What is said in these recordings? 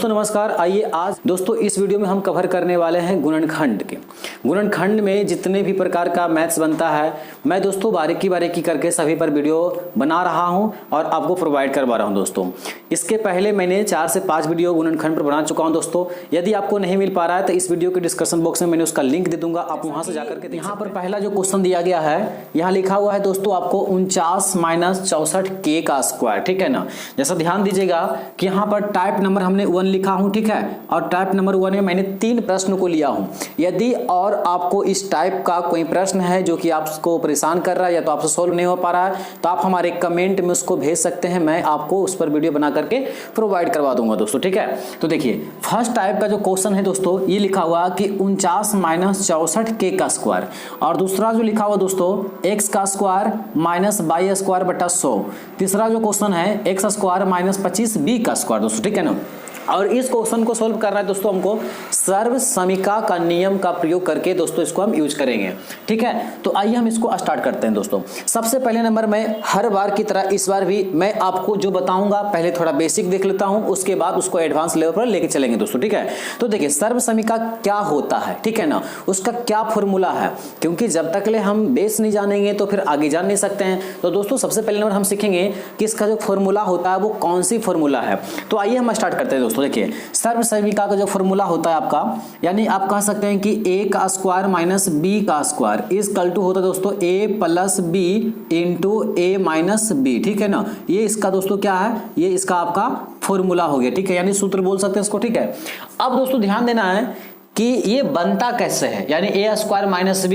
दोस्तों नमस्कार। आइए आज दोस्तों इस वीडियो में हम कवर करने वाले हैं गुणनखंड के। गुणनखंड में जितने भी प्रकार का मैथ्स बनता है मैं दोस्तों बारीकी करके सभी पर वीडियो बना रहा हूं और आपको प्रोवाइड करवा रहा हूं। दोस्तों इसके पहले मैंने 4 से 5 वीडियो गुणनखंड पर बना चुका हूं। दोस्तों यदि आपको नहीं मिल पा रहा है तो इस वीडियो के डिस्क्रिप्शन बॉक्स में मैंने उसका लिंक दे दूंगा, आप वहां से जाकर के। यहाँ पर पहला जो क्वेश्चन दिया गया है, यहाँ लिखा हुआ है दोस्तों आपको 49 - 64 k का स्क्वायर। ठीक है ना। जैसा ध्यान दीजिएगा कि यहाँ पर टाइप नंबर हमने 1 लिखा हूं, ठीक है, और टाइप नंबर 1 में मैंने 3 प्रश्न को लिया हूं। यदि और आपको इस टाइप का कोई प्रश्न है जो कि आपको परेशान कर रहा है या तो आपसे सोल्व नहीं हो पा रहा है तो आप हमारे कमेंट में उसको भेज सकते हैं, मैं आपको उस पर वीडियो बना करके प्रोवाइड करवा दूंगा दोस्तों। ठीक है, तो देखिए फर्स्ट टाइप का जो क्वेश्चन है दोस्तों ये लिखा हुआ कि 49 - 64 k का स्क्वायर, और दूसरा जो लिखा हुआ दोस्तों x का स्क्वायर माइनस y स्क्वायर बटा 100। तीसरा जो क्वेश्चन है x स्क्वायर माइनस 25 b का स्क्वायर दोस्तों। ठीक है ना। और इस क्वेश्चन को सोल्व करना है दोस्तों हमको सर्व समीका का नियम का प्रयोग करके दोस्तों इसको हम यूज करेंगे। ठीक है, तो आइए हम इसको स्टार्ट करते हैं दोस्तों। सबसे पहले नंबर में हर बार की तरह इस बार भी मैं आपको जो बताऊंगा पहले थोड़ा बेसिक देख लेता हूं, उसके बाद उसको एडवांस लेवल पर लेके चलेंगे दोस्तों। ठीक है, तो देखिए सर्व समीका क्या होता है, ठीक है ना, उसका क्या फॉर्मूला है, क्योंकि जब तक ले हम बेस नहीं जानेंगे तो फिर आगे जान नहीं सकते हैं। तो दोस्तों सबसे पहले नंबर हम सीखेंगे कि इसका जो फॉर्मूला होता है वो कौन सी फॉर्मूला है। तो आइए हम स्टार्ट करते हैं दोस्तों। देखिए सर्व समीका का जो फॉर्मूला होता है आपका, यानी आप कह सकते हैं कि a का स्क्वायर माइनस b का स्क्वायर इज इक्वल टू होता है दोस्तों a plus b into a minus b। ठीक है ना, ये इसका दोस्तों क्या है, ये इसका आपका फॉर्मूला हो गया। ठीक है, यानी सूत्र बोल सकते हैं इसको। ठीक है, अब दोस्तों ध्यान देना है कि ये बनता कैसे है, यानी a square minus b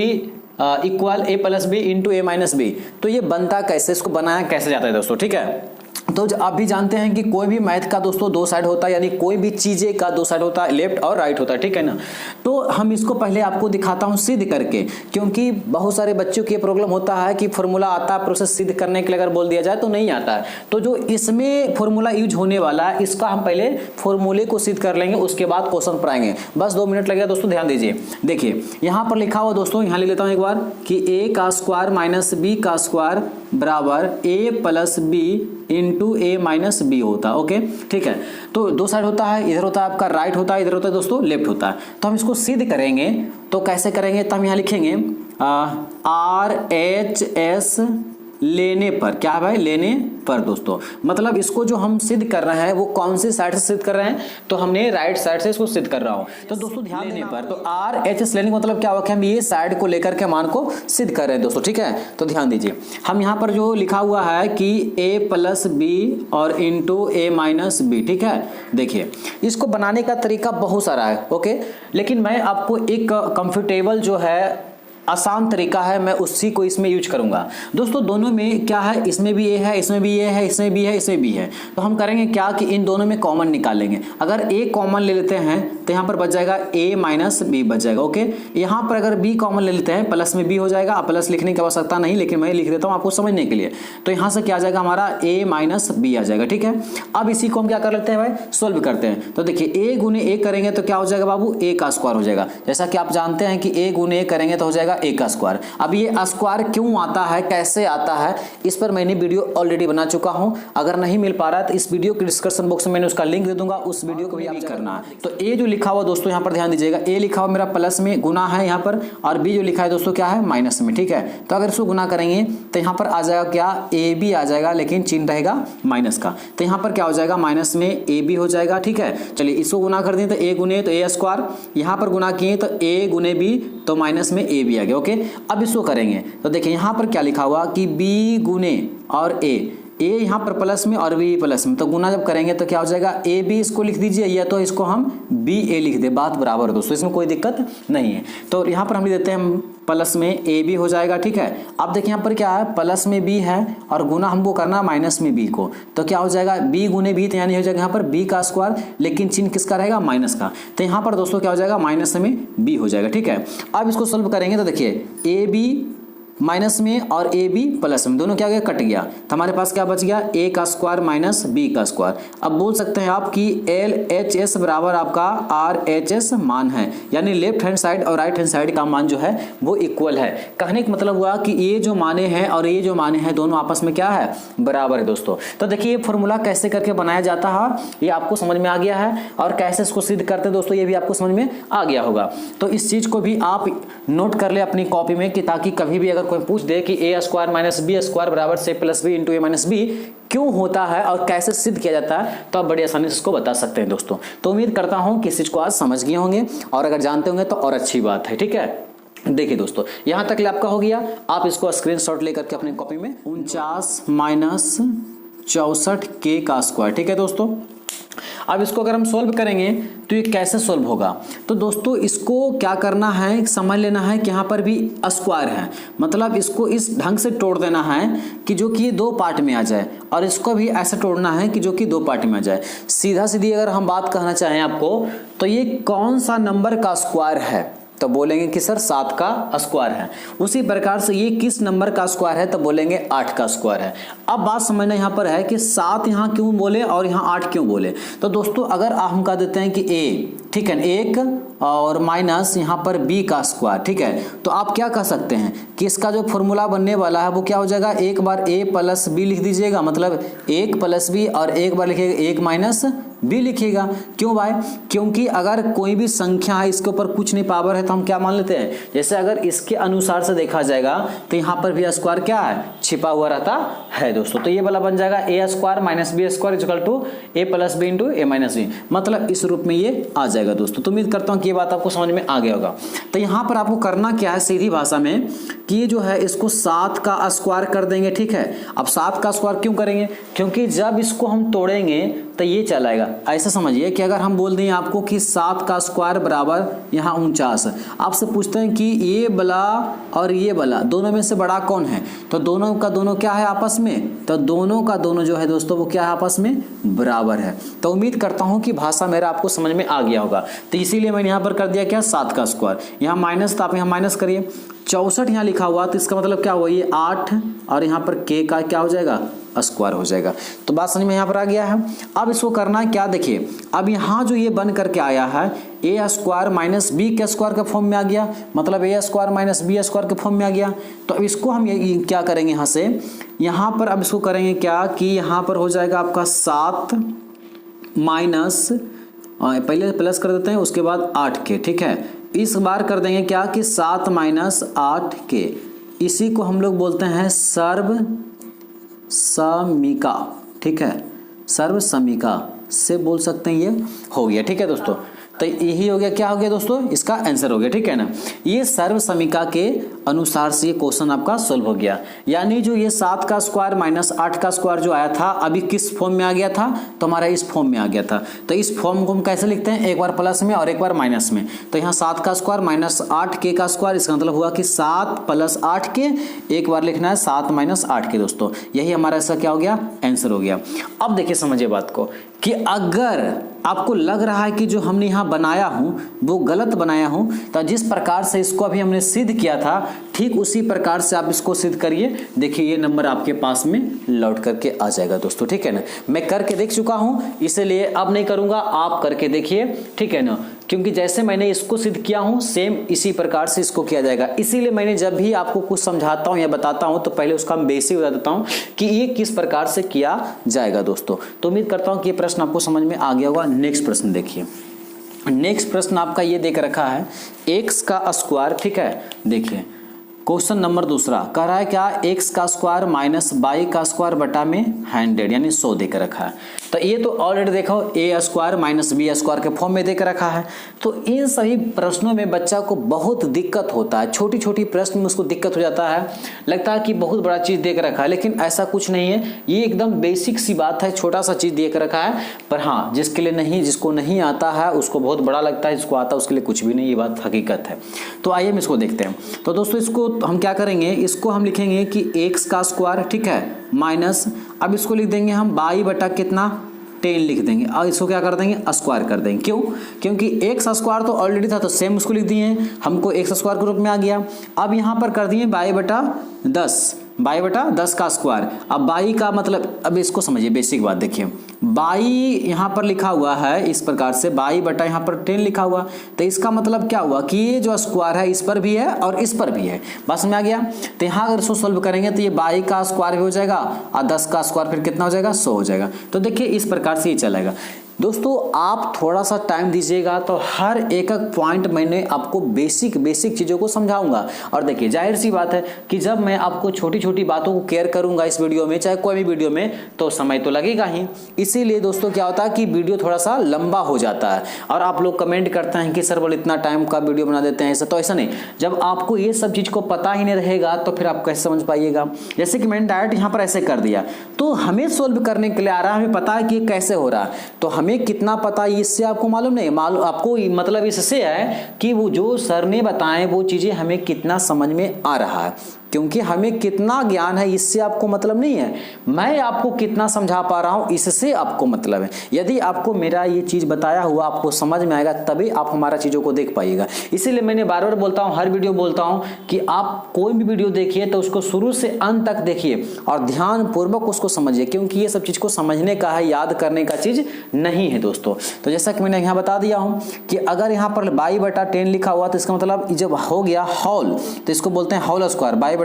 equal a plus b into a minus b। तो ये बनता कैसे, इसको बनाया कैसे जाता है दोस्तों। ठीक है, तो आप भी जानते हैं कि कोई भी मैथ का दोस्तों 2 साइड होता है, यानी कोई भी चीजें का 2 साइड होता है, लेफ्ट और राइट होता है। ठीक है ना। तो हम इसको पहले आपको दिखाता हूं सिद्ध करके, क्योंकि बहुत सारे बच्चों की प्रॉब्लम होता है कि फॉर्मूला आता है, प्रोसेस सिद्ध करने के लिए अगर बोल दिया जाए तो नहीं आता है। तो जो इसमें फॉर्मूला यूज होने वाला है इसका हम पहले फॉर्मूले को सिद्ध कर लेंगे, उसके बाद क्वेश्चन पर आएंगे। बस 2 मिनट लगेगा दोस्तों, ध्यान दीजिए। देखिए यहां पर लिखा हुआ दोस्तों, यहां ले लेता हूं एक बार कि a का स्क्वायर माइनस b का स्क्वायर बराबर a plus b into a minus b होता है। ओके, ठीक है, तो 2 साइड होता है, इधर होता है आपका राइट होता है, इधर होता है दोस्तों लेफ्ट होता है। तो हम इसको सिद्ध करेंगे तो कैसे करेंगे, तो हम यहाँ लिखेंगे RHS लेने पर, क्या है भाई, लेने पर दोस्तों। मतलब इसको जो हम सिद्ध कर रहे हैं वो कौन सी साइड से सिद्ध कर रहे हैं, तो हमने राइट साइड से इसको सिद्ध कर रहा हूं। तो दोस्तों ध्यान देने पर, तो RHS लेने का मतलब क्या हुआ कि हम ये साइड को लेकर के मान को सिद्ध कर रहे हैं दोस्तों। ठीक है, तो ध्यान दीजिए हम यहाँ पर जो लिखा हुआ है कि a प्लस b और इंटू a माइनस b। ठीक है, देखिए इसको बनाने का तरीका बहुत सारा है। ओके, लेकिन मैं आपको एक कंफर्टेबल जो है आसान तरीका है, मैं उसी को इसमें यूज करूंगा दोस्तों। दोनों में क्या है, इसमें भी ये है, इसमें भी ये है, इसमें भी है, इसमें भी है। तो हम करेंगे क्या कि इन दोनों में कॉमन निकालेंगे। अगर a कॉमन ले लेते हैं तो यहाँ पर बच जाएगा a माइनस b बच जाएगा। ओके, यहाँ पर अगर b कॉमन ले लेते हैं प्लस में b हो जाएगा। प्लस लिखने की आवश्यकता नहीं, लेकिन मैं लिख देता हूँ आपको समझने के लिए। तो यहाँ से क्या आ जाएगा हमारा a माइनस b आ जाएगा। ठीक है, अब इसी को हम क्या कर लेते हैं भाई, सोल्व करते हैं। तो देखिए a गुने a करेंगे तो क्या हो जाएगा बाबू, a का स्क्वायर हो जाएगा। जैसा कि आप जानते हैं कि a गुने a करेंगे तो हो जाएगा a का स्क्वायर। अब ये स्क्वायर क्यों आता है, कैसे आता है, इस पर मैंने वीडियो ऑलरेडी बना चुका हूं। अगर नहीं मिल पा रहा है तो इस वीडियो के डिस्क्रिप्शन बॉक्स में मैंने उसका लिंक दे दूंगा, उस वीडियो को भी आप करना है। तो ए जो लिखा हुआ दोस्तों यहाँ पर ध्यान दीजिएगा, ए लिखा हुआ मेरा प्लस में गुना है यहाँ पर, और बी जो लिखा है दोस्तों क्या है, माइनस में। ठीक है, तो अगर इसको गुना करेंगे तो यहाँ पर आ जाएगा क्या, ए बी आ जाएगा, लेकिन चिन्ह रहेगा माइनस का। तो यहाँ पर क्या हो जाएगा, माइनस में ए बी हो जाएगा। ठीक है, चलिए इसको गुना कर दें तो ए गुने तो ए स्क्वायर, यहाँ पर गुना किए तो ए गुने बी, तो माइनस में ए बी आ गया। ओके, अब इसको करेंगे तो देखिए यहाँ पर क्या लिखा हुआ कि b गुने और a यहाँ पर प्लस में और b प्लस में, तो गुना जब करेंगे तो क्या हो जाएगा, a b इसको लिख दीजिए या तो इसको हम b a लिख दे, बात बराबर दोस्तों, इसमें कोई दिक्कत नहीं है। तो यहाँ पर हम लिख देते हैं प्लस में a b हो जाएगा। ठीक है, अब देखिए यहाँ पर क्या है, प्लस में b है और गुना हमको करना माइनस में b को, तो क्या हो जाएगा b गुने b, तो यानी हो जाएगा यहाँ पर b का स्क्वायर, लेकिन चिन्ह किसका रहेगा, माइनस का। तो यहाँ पर दोस्तों क्या हो जाएगा, माइनस में b हो जाएगा। ठीक है, अब इसको सोल्व करेंगे तो देखिए a b माइनस में और ए बी प्लस में, दोनों क्या हो गया, कट गया। तो हमारे पास क्या बच गया, ए का स्क्वायर माइनस बी का स्क्वायर। अब बोल सकते हैं आप कि एल एच एस बराबर आपका आर एच एस मान है, यानी लेफ्ट हैंड साइड और राइट हैंड साइड का मान जो है वो इक्वल है। कहने का मतलब हुआ कि ये जो माने हैं और ये जो माने हैं दोनों आपस में क्या है, बराबर है दोस्तों। तो देखिए ये फॉर्मूला कैसे करके बनाया जाता है ये आपको समझ में आ गया है, और कैसे इसको सिद्ध करते हैं दोस्तों ये भी आपको समझ में आ गया होगा। तो इस चीज को भी आप नोट कर ले अपनी कॉपी में, कि ताकि कभी भी अगर कोई पूछ दे कि ए स्क्वायर माइनस बी स्क्वायर बराबर से plus B into A minus B क्यों होता है और कैसे सिद्ध किया जाता है, तो आप बड़ी आसानी से इसको बता सकते हैं दोस्तों। तो उम्मीद करता हूं कि इस चीज को आज समझ गए होंगे, और अगर जानते होंगे तो और अच्छी बात है। ठीक है, देखिए दोस्तों यहां तक आपका हो गया। आप इसको स्क्रीनशॉट लेकर के अपनी कॉपी में 49 माइनस 64 के का स्क्वायर, ठीक है दोस्तों। अब इसको अगर हम सोल्व करेंगे तो ये कैसे सोल्व होगा, तो दोस्तों इसको क्या करना है, समझ लेना है कि यहाँ पर भी स्क्वायर है, मतलब इसको इस ढंग से तोड़ देना है कि जो कि ये दो पार्ट में आ जाए, और इसको भी ऐसा तोड़ना है कि जो कि दो पार्ट में आ जाए। सीधा सीधी अगर हम बात कहना चाहें आपको, तो ये कौन सा नंबर का स्क्वायर है, तो बोलेंगे कि सर 7 का स्क्वायर है। उसी प्रकार से ये किस नंबर का स्क्वायर है, तो बोलेंगे 8 का स्क्वायर है। अब बात समझना यहाँ पर है कि 7 यहाँ क्यों बोले और यहाँ 8 क्यों बोले। तो दोस्तों अगर हम कह देते हैं कि ए, ठीक है, 1 और माइनस यहाँ पर बी का स्क्वायर, ठीक है, तो आप क्या कह सकते हैं कि इसका जो फॉर्मूला बनने वाला है वो क्या हो जाएगा, एक बार ए प्लस बी लिख दीजिएगा, मतलब 1 प्लस बी, और एक बार लिखिएगा 1 माइनस बी लिखिएगा। क्यों भाई, क्योंकि अगर कोई भी संख्या है इसके ऊपर कुछ नहीं पावर है तो हम क्या मान लेते हैं, जैसे अगर इसके अनुसार से देखा जाएगा तो यहाँ पर भी स्क्वायर क्या है, छिपा हुआ रहता है दोस्तों। तो ये वाला बन जाएगा A square minus B square equal to A plus B into A minus B, मतलब इस रूप में ये आ जाएगा दोस्तों। तो उम्मीद करता हूँ कि ये बात आपको समझ में आ गया होगा। तो यहाँ पर आपको करना क्या है सीधी भाषा में, कि ये जो है इसको 7 का स्क्वायर कर देंगे, ठीक है। अब 7 का स्क्वायर क्यों करेंगे, क्योंकि जब इसको हम तोड़ेंगे तो ये चलाएगा। ऐसा समझिए कि अगर हम बोल दें आपको कि 7 का स्क्वायर बराबर यहाँ 49, आपसे पूछते हैं कि ये वाला और ये वाला दोनों में से बड़ा कौन है, तो दोनों का दोनों क्या है आपस में, तो दोनों का दोनों जो है दोस्तों वो क्या है आपस में बराबर है। तो उम्मीद करता हूँ कि भाषा मेरा आपको समझ में आ गया होगा। तो इसीलिए मैंने यहाँ पर कर दिया क्या, 7 का स्क्वायर, यहाँ माइनस, तो आप यहाँ माइनस करिए, 64 यहाँ लिखा हुआ, तो इसका मतलब क्या हुआ, ये 8 और यहाँ पर के का क्या हो जाएगा, स्क्वायर हो जाएगा। तो बात समझ में यहाँ पर आ गया है। अब इसको करना है क्या, देखिए अब यहाँ जो ये बन करके आया है ए स्क्वायर माइनस बी के स्क्वायर के फॉर्म में आ गया, मतलब ए स्क्वायर माइनस बी स्क्वायर के फॉर्म में आ गया। तो अब इसको हम ये क्या करेंगे यहाँ से, यहाँ पर अब इसको करेंगे क्या कि यहाँ पर हो जाएगा आपका 7 माइनस, पहले प्लस कर देते हैं उसके बाद 8 के, ठीक है। इस बार कर देंगे क्या कि 7 माइनस 8 के, इसी को हम लोग बोलते हैं सर्व समीका, ठीक है, सर्व समीका से बोल सकते हैं, ये हो गया, ठीक है दोस्तों। तो यही हो गया, क्या हो गया दोस्तों, इसका आंसर हो गया, ठीक है ना। ये सर्व समीका के अनुसार से ये क्वेश्चन आपका सोल्व हो गया। यानी जो ये 7 का स्क्वायर माइनस 8 का स्क्वायर जो आया था अभी किस फॉर्म में आ गया था, तो हमारा इस फॉर्म में आ गया था। तो इस फॉर्म को हम कैसे लिखते हैं, एक बार प्लस में और एक बार माइनस में। तो यहाँ 7 का स्क्वायर माइनस 8 के का स्क्वायर, इसका मतलब हुआ कि 7 प्लस 8 के, एक बार लिखना है 7 माइनस 8 के दोस्तों। यही हमारा इसका क्या हो गया, आंसर हो गया। अब देखिए समझिए बात को, कि अगर आपको लग रहा है कि जो हमने यहाँ बनाया हूँ वो गलत बनाया हूँ, तो जिस प्रकार से इसको अभी हमने सिद्ध किया था ठीक उसी प्रकार से आप इसको सिद्ध करिए। देखिए ये नंबर आपके पास में लौट करके आ जाएगा दोस्तों, ठीक है ना। मैं करके देख चुका हूँ, इसलिए अब नहीं करूँगा, आप करके देखिए, ठीक है ना। क्योंकि जैसे मैंने इसको सिद्ध किया हूँ सेम इसी प्रकार से इसको किया जाएगा। इसीलिए मैंने जब भी आपको कुछ समझाता हूँ या बताता हूँ तो पहले उसका बेसिक बता देता हूँ कि ये किस प्रकार से किया जाएगा दोस्तों। तो उम्मीद करता हूँ कि ये प्रश्न आपको समझ में आ गया होगा। नेक्स्ट प्रश्न देखिए, नेक्स्ट प्रश्न आपका ये देख रखा है x का स्क्वायर, ठीक है। देखिए क्वेश्चन नंबर दूसरा कह रहा है क्या, x का स्क्वायर माइनस बाई का स्क्वायर बटा में 100 यानी 100 देकर रखा है। तो ये तो ऑलरेडी देखो ए स्क्वायर माइनस बी स्क्वायर के फॉर्म में देकर रखा है। तो इन सभी प्रश्नों में बच्चा को बहुत दिक्कत होता है, छोटी छोटी प्रश्न में उसको दिक्कत हो जाता है, लगता है कि बहुत बड़ा चीज देकर रखा है, लेकिन ऐसा कुछ नहीं है। ये एकदम बेसिक सी बात है, छोटा सा चीज देकर रखा है। पर हाँ जिसके लिए नहीं, जिसको नहीं आता है उसको बहुत बड़ा लगता है, जिसको आता है उसके लिए कुछ भी नहीं, ये बात हकीकत है। तो आइए हम इसको देखते हैं। तो दोस्तों इसको हम क्या करेंगे, इसको हम लिखेंगे कि x का स्क्वायर, ठीक है, माइनस, अब इसको लिख देंगे हम बाई बटा कितना 10 लिख देंगे और इसको क्या कर देंगे स्क्वायर कर देंगे। क्यों? क्योंकि एक्स स्क्वायर तो ऑलरेडी था तो सेम उसको लिख दिए हैं, हमको एक्स स्क्वायर के रूप में आ गया। अब यहाँ पर कर दिए बाई बटा 10 का स्क्वायर। अब बाई का मतलब, अब इसको समझिए बेसिक बात देखिए, बाई यहाँ पर लिखा हुआ है इस प्रकार से, बाई बटा यहाँ पर 10 लिखा हुआ, तो इसका मतलब क्या हुआ कि ये जो स्क्वायर है इस पर भी है और इस पर भी है। बस में आ गया। तो यहाँ अगर इसको सोल्व करेंगे तो ये बाई का स्क्वायर भी हो जाएगा और 10 का स्क्वायर फिर कितना हो जाएगा 100 हो जाएगा। तो देखिए इस प्रकार से ये चलेगा। दोस्तों आप थोड़ा सा टाइम दीजिएगा तो हर एक पॉइंट मैंने आपको बेसिक चीज़ों को समझाऊंगा। और देखिए जाहिर सी बात है कि जब मैं आपको छोटी छोटी बातों को केयर करूंगा इस वीडियो में, चाहे कोई भी वीडियो में, तो समय तो लगेगा ही। इसीलिए दोस्तों क्या होता है कि वीडियो थोड़ा सा लंबा हो जाता है और आप लोग कमेंट करते हैं कि सर बोले इतना टाइम का वीडियो बना देते हैं ऐसा। तो ऐसा नहीं, जब आपको ये सब चीज़ को पता ही नहीं रहेगा तो फिर आप कैसे समझ पाइएगा। जैसे कि मैंने डायरेक्ट यहाँ पर ऐसे कर दिया तो हमें सोल्व करने के लिए आ रहा है, हमें पता है कि कैसे हो रहा है, तो हमें कितना पता इससे आपको मालूम नहीं, मालूम आपको मतलब इससे है कि वो जो सर ने बताएं वो चीजें हमें कितना समझ में आ रहा है। क्योंकि हमें कितना ज्ञान है इससे आपको मतलब नहीं है, मैं आपको कितना समझा पा रहा हूं इससे आपको मतलब है। यदि आपको मेरा ये चीज बताया हुआ आपको समझ में आएगा तभी आप हमारा चीजों को देख पाइएगा। इसीलिए मैंने बार बार बोलता हूं, हर वीडियो बोलता हूं कि आप कोई भी वीडियो देखिए तो उसको शुरू से अंत तक देखिए और ध्यान पूर्वक उसको समझिए, क्योंकि ये सब चीज को समझने का है, याद करने का चीज नहीं है दोस्तों। तो जैसा कि मैंने यहाँ बता दिया हूं कि अगर यहाँ पर बाई बटा 10 लिखा हुआ तो इसका मतलब जब हो गया होल तो इसको बोलते हैं होल स्क्वायर, बाई बटा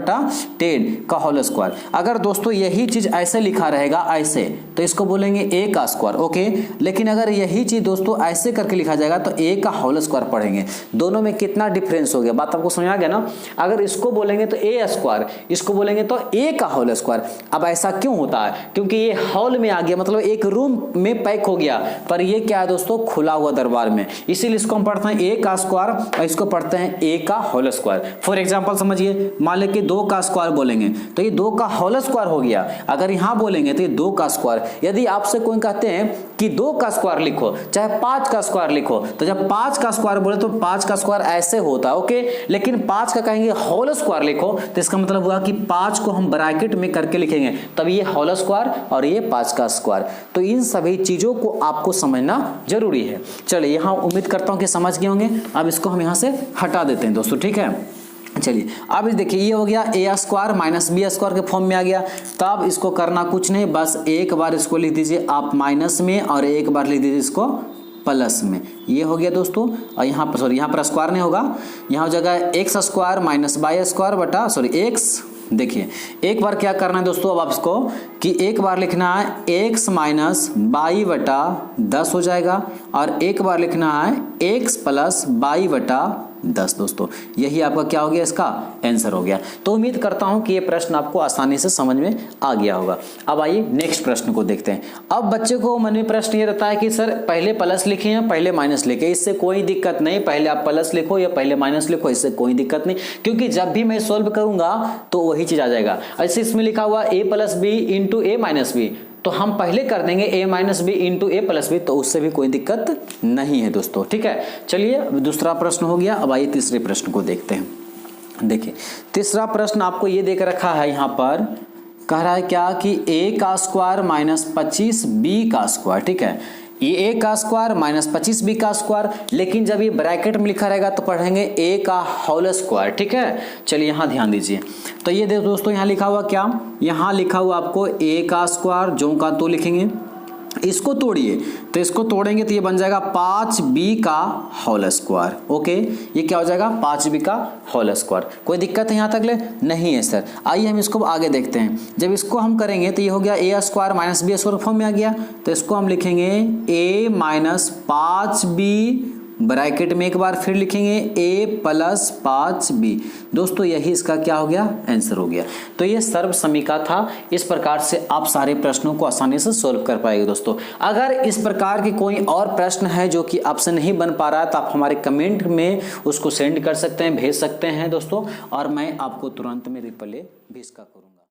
10 का होल स्क्वायर। अगर दोस्तों यही चीज ऐसे लिखा रहेगा ऐसे तो इसको बोलेंगे ए का स्क्वायर, ओके। लेकिन अगर यही चीज दोस्तों ऐसे करके लिखा जाएगा तो ए का होल स्क्वायर पढ़ेंगे। दोनों में कितना डिफरेंस हो गया, बात आपको समझ आ गया ना। अगर इसको बोलेंगे तो ए स्क्वायर, इसको बोलेंगे तो ए का होल स्क्वायर। अब ऐसा क्यों होता है? क्योंकि ये हॉल में आ गया, मतलब एक रूम में पैक हो गया, पर ये क्या है दोस्तों खुला हुआ दरबार में, इसीलिए इसको हम पढ़ते हैं ए का स्क्वायर और इसको पढ़ते हैं ए का होल स्क्वायर। फॉर एग्जांपल समझिए, मान लें कि 2 का स्क्वायर बोलेंगे तो ये 2 का होल स्क्वायर हो गया। अगर यहां बोलेंगे तो ये 2 का स्क्वायर। यदि आपसे कोई कहते हैं कि 2 का स्क्वायर लिखो चाहे 5 का स्क्वायर लिखो, तो जब 5 का स्क्वायर बोले तो 5 का स्क्वायर ऐसे होता है, ओके। लेकिन 5 का कहेंगे होल स्क्वायर लिखो तो इसका मतलब हुआ कि 5 को हम ब्रैकेट में करके लिखेंगे, तब ये होल स्क्वायर और ये 5 का स्क्वायर। तो इन सभी चीजों को आपको समझना जरूरी है। चलिए यहां उम्मीद करता हूं कि समझ गए होंगे। अब इसको हम यहां से हटा देते हैं दोस्तों, ठीक है। चलिए अब देखिए ये हो गया A square minus B square के फॉर्म में आ गया। तब इसको करना कुछ नहीं, बस एक बार इसको लिख दीजिए आप माइनस में और एक बार लिख दीजिए इसको प्लस में। ये हो गया दोस्तों। और यहाँ पर सॉरी, यहाँ पर स्क्वायर नहीं होगा, यहाँ हो जाएगा x square minus by square बटा एक्स। देखिए एक बार क्या करना है दोस्तों, अब आप इसको कि एक बार लिखना है एक्स माइनस बाई बटा 10 हो जाएगा और एक बार लिखना है एक्स प्लस बाई बटा 10। दोस्तों यही आपका क्या हो गया, इसका आंसर हो गया। तो उम्मीद करता हूं कि ये प्रश्न आपको आसानी से समझ में आ गया होगा। अब आइए नेक्स्ट प्रश्न को देखते हैं। अब बच्चे को मन में प्रश्न ये रहता है कि सर पहले प्लस लिखे या पहले माइनस लिखे। इससे कोई दिक्कत नहीं, पहले आप प्लस लिखो या पहले माइनस लिखो, इससे कोई दिक्कत नहीं, क्योंकि जब भी मैं सोल्व करूंगा तो वही चीज आ जाएगा। ऐसे इसमें लिखा हुआ ए plus B into A minus B, तो हम पहले कर देंगे ए माइनस बी इंटू ए प्लस बी, तो उससे भी कोई दिक्कत नहीं है दोस्तों, ठीक है। चलिए दूसरा प्रश्न हो गया। अब आइए तीसरे प्रश्न को देखते हैं। देखिए तीसरा प्रश्न आपको ये देख रखा है, यहाँ पर कह रहा है क्या कि ए का स्क्वायर माइनस 25 बी का स्क्वायर, ठीक है। ये ए का स्क्वायर माइनस 25 बी का स्क्वायर, लेकिन जब ये ब्रैकेट में लिखा रहेगा तो पढ़ेंगे ए का होल स्क्वायर, ठीक है। चलिए यहाँ ध्यान दीजिए। तो ये देखो दोस्तों यहाँ लिखा हुआ क्या, यहाँ लिखा हुआ आपको ए का स्क्वायर जो का तो लिखेंगे, इसको तोड़िए तो इसको तोड़ेंगे तो ये बन जाएगा 5b का होल स्क्वायर, ओके। ये क्या हो जाएगा 5b का होल स्क्वायर। कोई दिक्कत है यहाँ तक ले? नहीं है सर। आइए हम इसको आगे देखते हैं। जब इसको हम करेंगे तो ये हो गया A square minus B square form में आ गया, तो इसको हम लिखेंगे a माइनस 5b ब्रैकेट में एक बार फिर लिखेंगे a प्लस 5b। दोस्तों यही इसका क्या हो गया, आंसर हो गया। तो ये सर्व समीका था। इस प्रकार से आप सारे प्रश्नों को आसानी से सोल्व कर पाएंगे दोस्तों। अगर इस प्रकार के कोई और प्रश्न है जो कि आपसे नहीं बन पा रहा है तो आप हमारे कमेंट में उसको सेंड कर सकते हैं, भेज सकते हैं दोस्तों, और मैं आपको तुरंत में रिप्लाई भेज का करूँ।